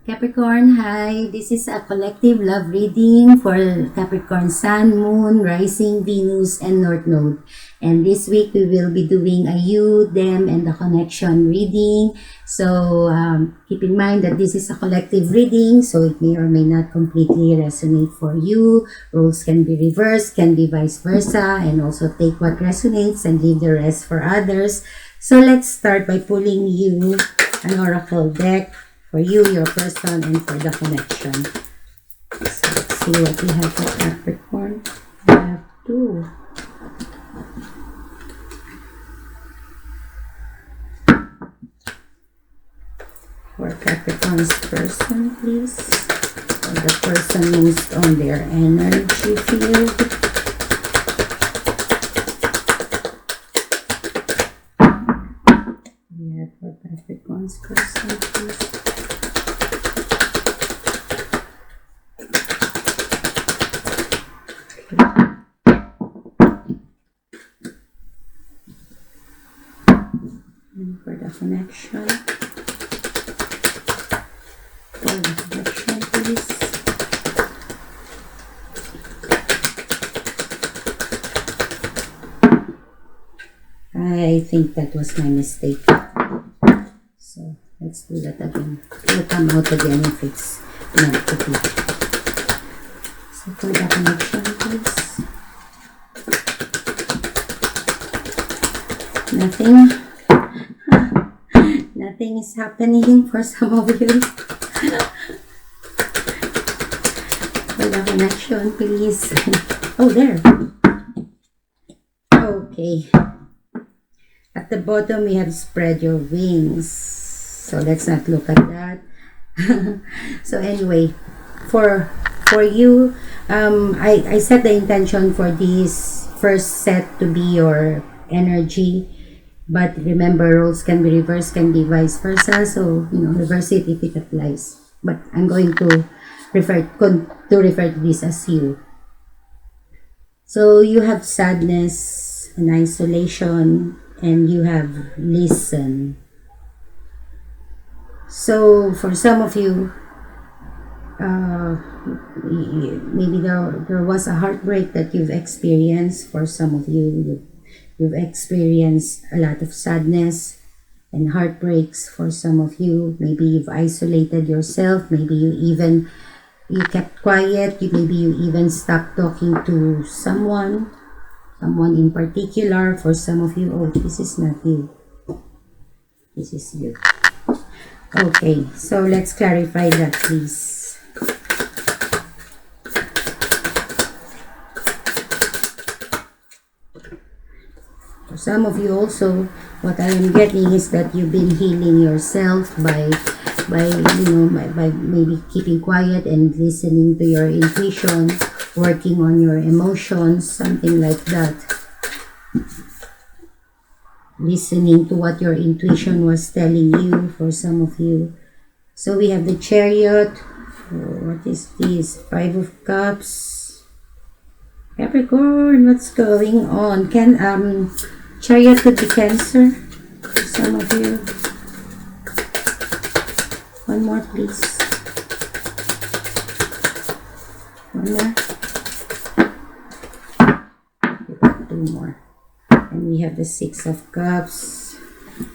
Capricorn, hi. This is a collective love reading for Capricorn Sun, Moon, Rising, Venus, and North Node. And this week we will be doing a you, them, and the connection reading. So keep in mind that this is a collective reading, so it may or may not completely resonate for you. Roles can be reversed, can be vice versa, and also take what resonates and leave the rest for others. So let's start by pulling you an oracle deck for you, your person, and for the connection. So let's see what we have for Capricorn. We have two. For Capricorn's person, please. For the person who's on their energy field. We have for Capricorn's person, please. And for the connection. For the connection, please. I think that was my mistake. So let's do that again. It will come out again if it's meant to be. So for the connection, please. Nothing is happening for some of you. For the connection, please. Oh, there. Okay. At the bottom, we have spread your wings. So let's not look at that. So anyway, for you, I set the intention for this first set to be your energy. But remember, roles can be reversed, can be vice versa. So, reverse it if it applies. But I'm going to refer to this as you. So, you have sadness and isolation, and you have listen. So, for some of you, maybe there was a heartbreak that you've experienced. For some of you, you've experienced a lot of sadness and heartbreaks. For some of you, maybe you've isolated yourself. Maybe you kept quiet. Maybe you even stopped talking to someone in particular. For some of you, oh, this is not you. This is you. Okay, so let's clarify that, please. For some of you also, what I am getting is that you've been healing yourself by maybe keeping quiet and listening to your intuition, working on your emotions, something like that. Listening to what your intuition was telling you for some of you. So we have the Chariot. Oh, what is this? 5 of Cups. Capricorn, what's going on? Chariot could be Cancer for some of you. One more, please. One more. We got 2 more. And we have the 6 of Cups.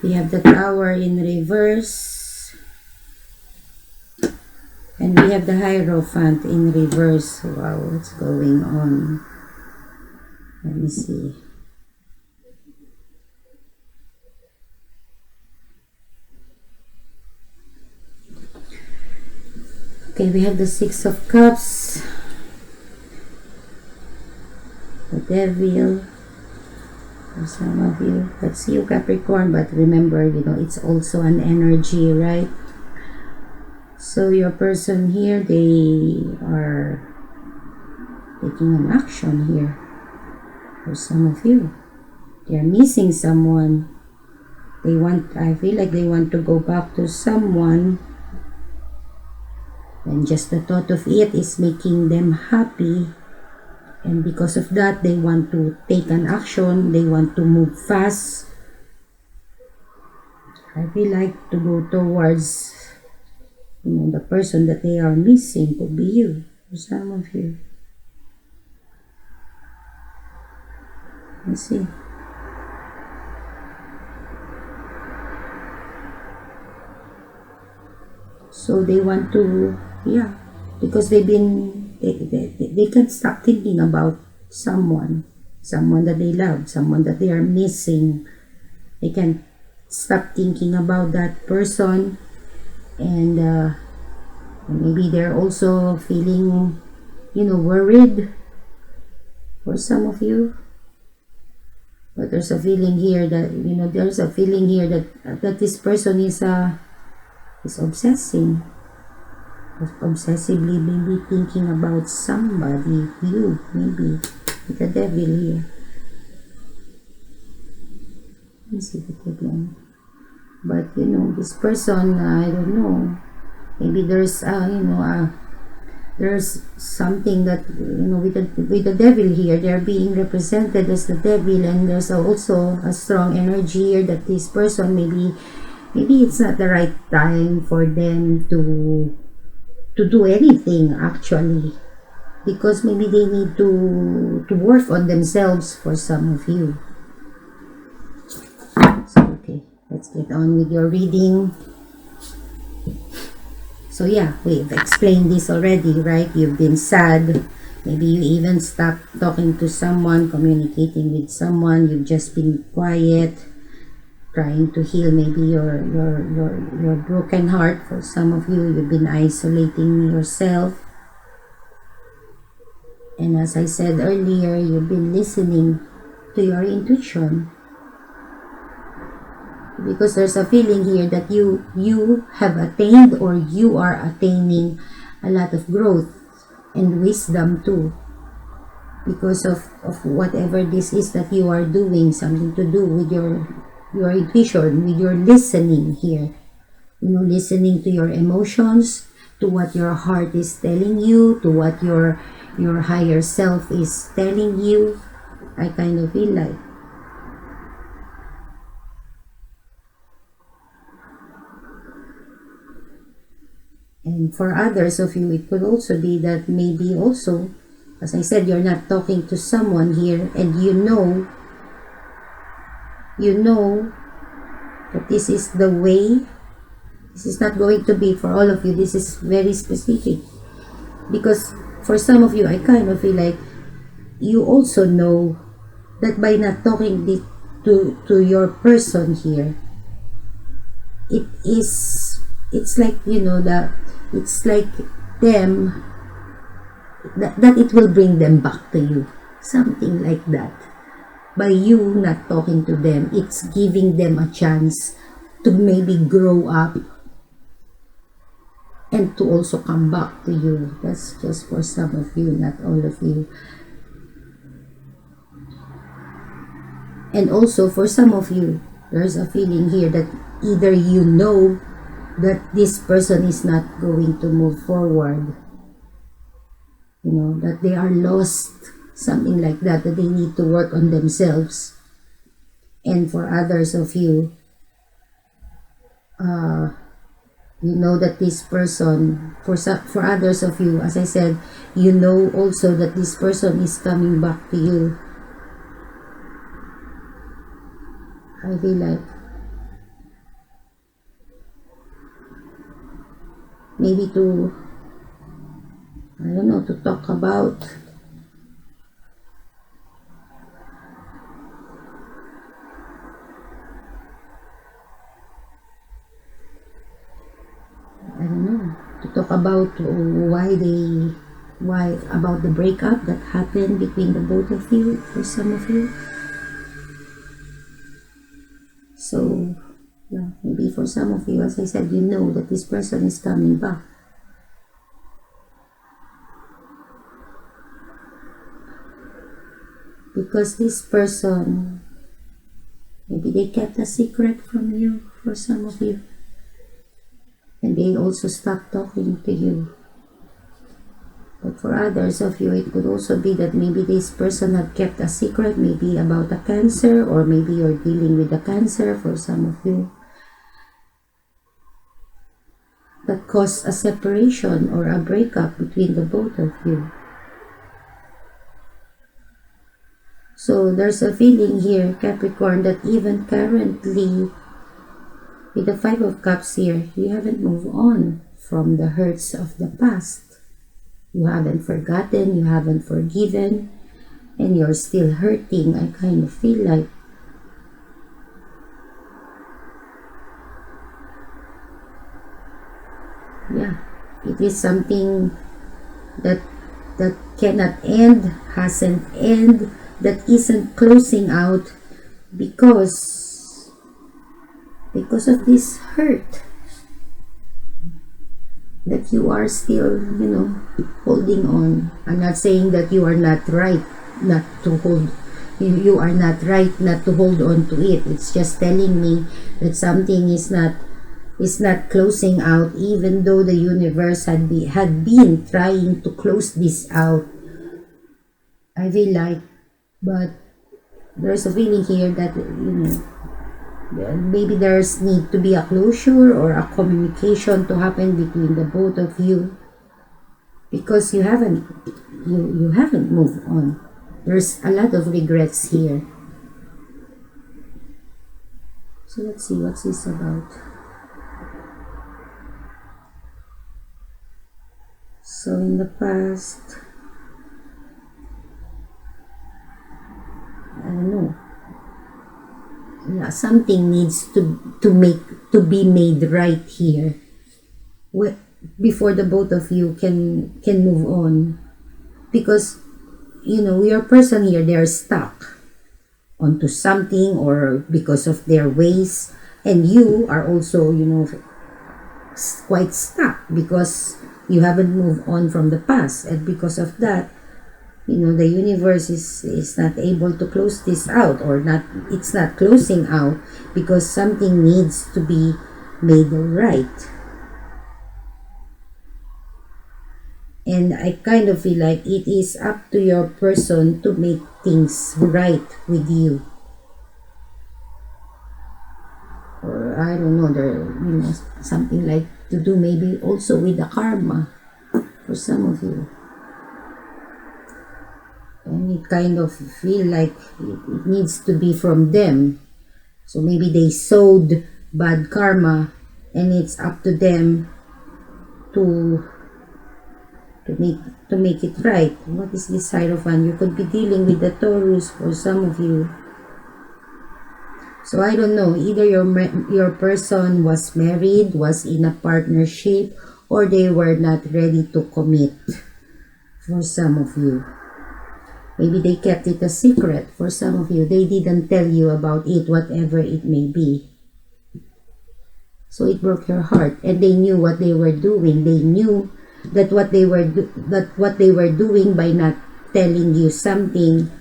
We have the Tower in reverse. And we have the Hierophant in reverse. Wow, what's going on? Let me see. Okay, we have the 6 of Cups, the Devil, for some of you. That's you, Capricorn, but remember, it's also an energy, right? So your person here, they are taking an action here. For some of you, they are missing someone. I feel like they want to go back to someone. And just the thought of it is making them happy. And because of that, they want to take an action. They want to move fast. I feel like to go towards the person that they are missing could be you, for some of you. Let's see. So they want to, because they can't stop thinking about someone that they love, someone that they are missing. They can't stop thinking about that person, and maybe they're also feeling, worried for some of you. But there's a feeling here that, that this person is obsessively maybe thinking about somebody, you, maybe, with the devil here. Let me see the again. But, this person, I don't know, maybe there's, there's something that, with the devil here, they're being represented as the devil, and there's also a strong energy here that this person, maybe it's not the right time for them to do anything, actually, because maybe they need to work on themselves, for some of you. So, okay, let's get on with your reading. So yeah, we've explained this already, right? You've been sad. Maybe you even stopped talking to someone, communicating with someone. You've just been quiet, trying to heal maybe your broken heart. For some of you, you've been isolating yourself. And as I said earlier, you've been listening to your intuition. Because there's a feeling here that you have attained, or you are attaining, a lot of growth and wisdom too, because of whatever this is that you are doing, something to do with your intuition, with your listening here, listening to your emotions, to what your heart is telling you, to what your higher self is telling you. I kind of feel like. And for others of you, it could also be that maybe also, as I said, you're not talking to someone here, and you know that this is the way. This is not going to be for all of you. This is very specific. Because for some of you, I kind of feel like you also know that by not talking to your person here, it's like, that it's like them, that it will bring them back to you, something like that. By you not talking to them, it's giving them a chance to maybe grow up and to also come back to you. That's just for some of you, not all of you. And also for some of you, there's a feeling here that either you know that this person is not going to move forward, that they are lost, something like that they need to work on themselves. And for others of you, that this person, for others of you, as I said, also that this person is coming back to you. I feel like maybe to, I don't know, to talk about why about the breakup that happened between the both of you, for some of you. So yeah, maybe for some of you, as I said, that this person is coming back. Because this person, maybe they kept a secret from you, for some of you. And they also stopped talking to you. But for others of you, it could also be that maybe this person had kept a secret, maybe about a cancer, or maybe you're dealing with a cancer, for some of you. that caused a separation or a breakup between the both of you. So there's a feeling here, Capricorn, that even currently, with the Five of Cups here, you haven't moved on from the hurts of the past. You haven't forgotten, you haven't forgiven, and you're still hurting, I kind of feel like. Yeah, it is something that cannot end, hasn't end, that isn't closing out because of this hurt that you are still, holding on. I'm not saying that you are not right not to hold, you are not right not to hold on to it. It's just telling me that something is not closing out, even though the universe had been trying to close this out, I feel like. But there's a feeling here that maybe there's need to be a closure or a communication to happen between the both of you, because you haven't moved on. There's a lot of regrets here. So let's see, what's this about? So in the past, I don't know. Yeah, something needs to be made right here before the both of you can move on, because your person here, they're stuck onto something, or because of their ways, and you are also quite stuck because you haven't moved on from the past, and because of that, the universe is not able to close this out, or it's not closing out, because something needs to be made right. And I kind of feel like it is up to your person to make things right with you. Or I don't know, there something like to do maybe also with the karma for some of you. And it kind of feel like it needs to be from them. So maybe they sowed bad karma, and it's up to them to make it right. What is this Hierophant? You could be dealing with the Taurus for some of you. So I don't know, either your person was married, was in a partnership, or they were not ready to commit for some of you. Maybe they kept it a secret for some of you. They didn't tell you about it, whatever it may be. So it broke your heart, and they knew what they were doing. They knew that what they were doing by not telling you something,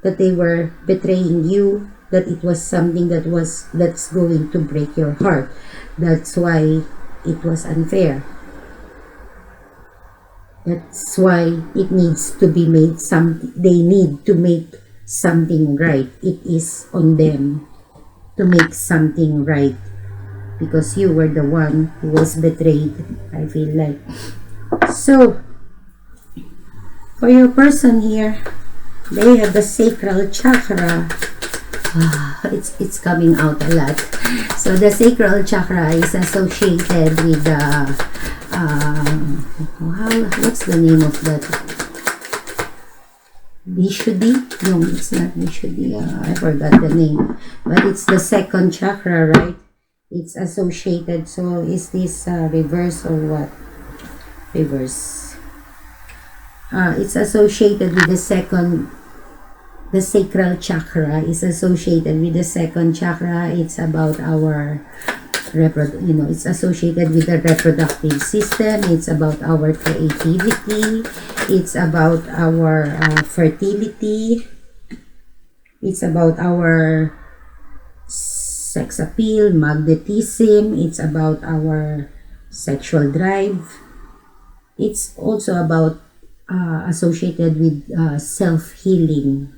that they were betraying you, that it was something that's going to break your heart. That's why it was unfair. That's why it needs to be made something. They need to make something right. It is on them to make something right, because you were the one who was betrayed, I feel like. So for your person here, they have the sacral chakra. It's coming out a lot. So the sacral chakra is associated with the what's the name of that? Vishuddhi? No, it's not Vishuddhi. I forgot the name. But it's the second chakra, right? It's associated. So is this reverse or what? Reverse. It's associated with the second. The sacral chakra is associated with the second chakra. It's about our it's associated with the reproductive system. It's about our creativity. It's about our fertility. It's about our sex appeal, magnetism. It's about our sexual drive. It's also about associated with self-healing.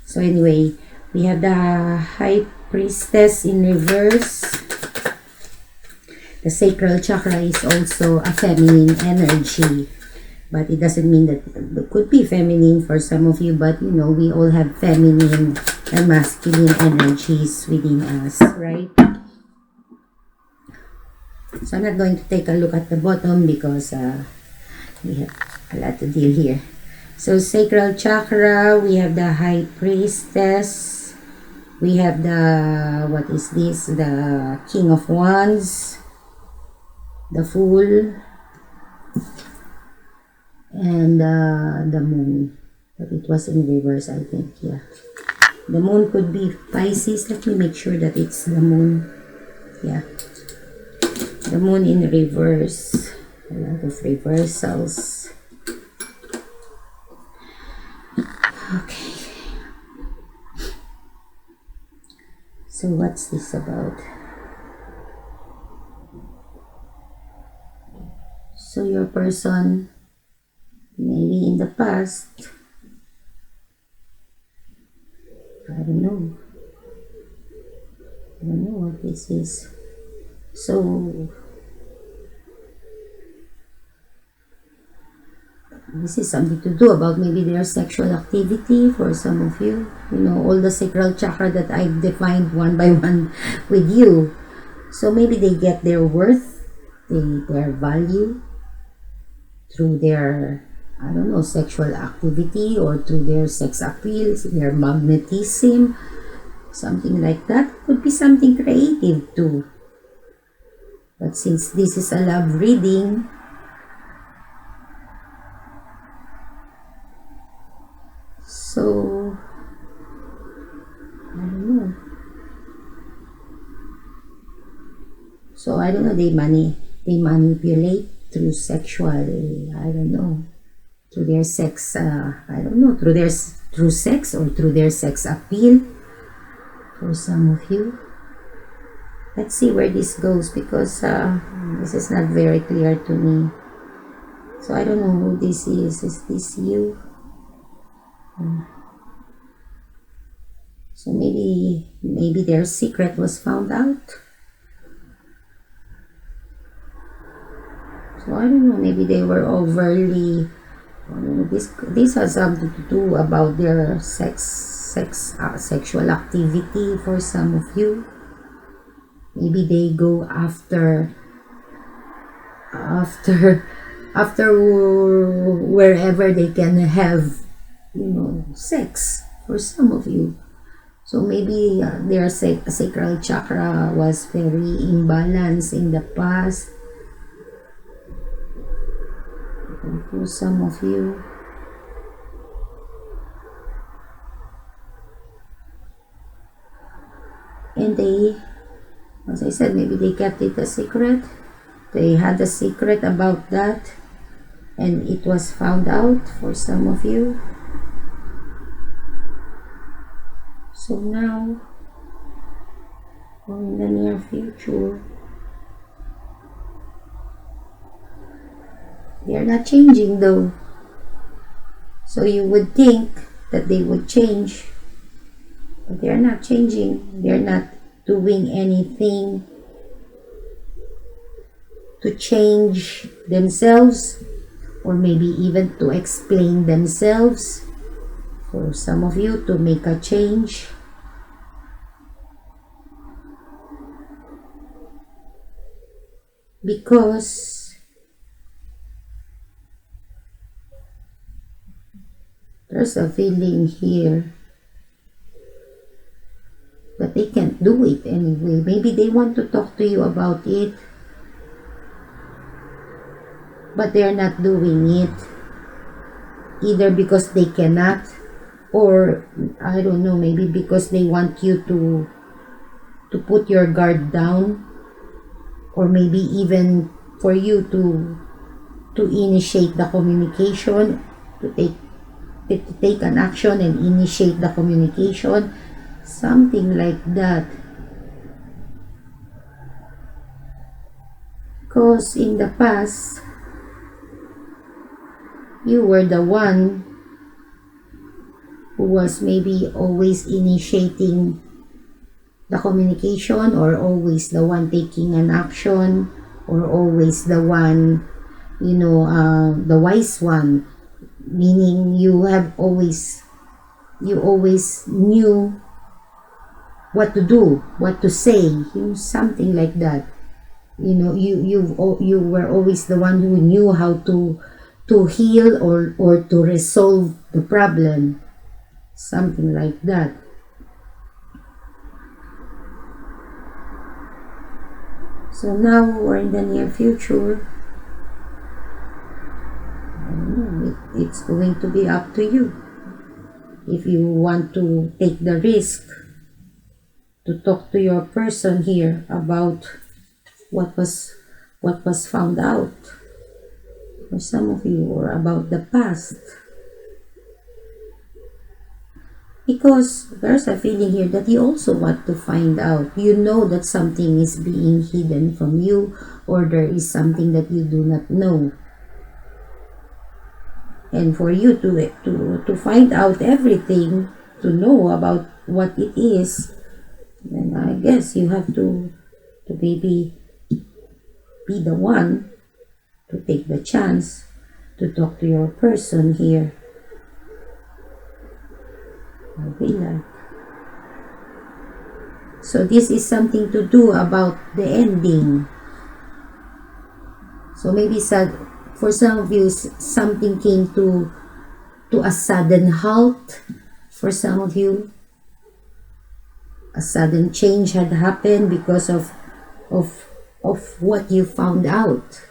So anyway, we have the High Priestess in reverse. The sacral chakra is also a feminine energy. But it doesn't mean that it could be feminine for some of you, but you know, we all have feminine and masculine energies within us, right? So I'm not going to take a look at the bottom because we have a lot to deal here. So sacral chakra, we have the High Priestess, we have the, what is this, the King of Wands, the Fool, and the Moon. But it was in reverse, I think. Yeah, the Moon could be Pisces. Let me make sure that it's the Moon. Yeah, the Moon in reverse. A lot of reversals. Okay, so what's this about? So your person, maybe in the past, I don't know what this is. So this is something to do about maybe their sexual activity for some of you. You know, all the sacral chakra that I've defined one by one with you. So maybe they get their worth, their value through their, I don't know, sexual activity or through their sex appeals, their magnetism, something like that. Could be something creative too. But since this is a love reading, so I don't know. So I don't know, they manipulate through sexual, I don't know, through their sex, I don't know, through sex or through their sex appeal for some of you. Let's see where this goes because this is not very clear to me. So I don't know who this is. Is this you? So maybe their secret was found out. So I don't know, maybe they were overly, this has something to do about their sexual activity for some of you. Maybe they go after wherever they can have, you know, sex for some of you. So maybe their sacral chakra was very imbalanced in the past. For some of you, and they, as I said, maybe they kept it a secret. They had a secret about that and it was found out for some of you. So now, or in the near future, they are not changing though. So you would think that they would change, but they are not changing. They are not doing anything to change themselves or maybe even to explain themselves. For some of you to make a change. Because there's a feeling here that they can't do it anyway. Maybe they want to talk to you about it, but they're not doing it. Either because they cannot, or I don't know, maybe because they want you to put your guard down, or maybe even for you to initiate the communication, to take an action and initiate the communication, something like that. Because in the past, you were the one who was maybe always initiating the communication or always the one taking an action or always the one, the wise one, meaning you always knew what to do, what to say, something like that. You were always the one who knew how to heal or to resolve the problem, something like that. So now or in the near future, I don't know, it's going to be up to you. If you want to take the risk to talk to your person here about what was found out for some of you, or about the past, because there's a feeling here that you also want to find out. You know that something is being hidden from you, or there is something that you do not know, and for you to find out everything, to know about what it is, then I guess you have to maybe be the one to take the chance to talk to your person here. I feel like. So this is something to do about the ending. So maybe for some of you, something came to a sudden halt. For some of you, a sudden change had happened because of what you found out.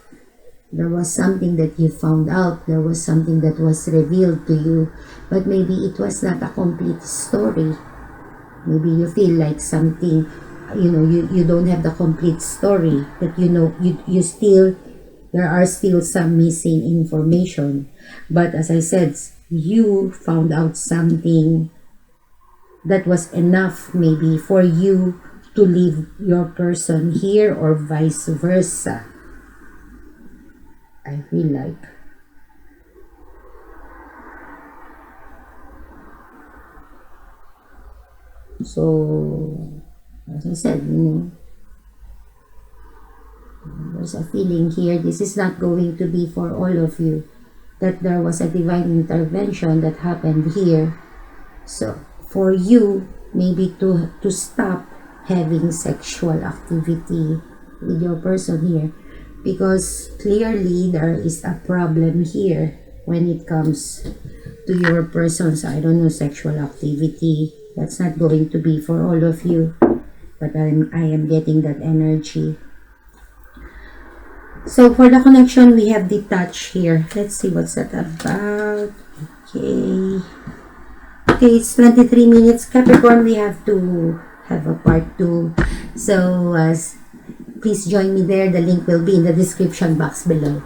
There was something that you found out. There was something that was revealed to you, but maybe it was not a complete story. Maybe you feel like something, you don't have the complete story, but you still, there are still some missing information. But as I said, you found out something that was enough maybe for you to leave your person here, or vice versa. I feel like. So, as I said, there's a feeling here, this is not going to be for all of you, that there was a divine intervention that happened here. So, for you, maybe to stop having sexual activity with your person here, because clearly there is a problem here when it comes to your person's, I don't know, sexual activity. That's not going to be for all of you, but I am getting that energy. So for the connection, we have detached here. Let's see what's that about. Okay, it's 23 minutes. Capricorn, we have to have a part 2. So please join me there. The link will be in the description box below.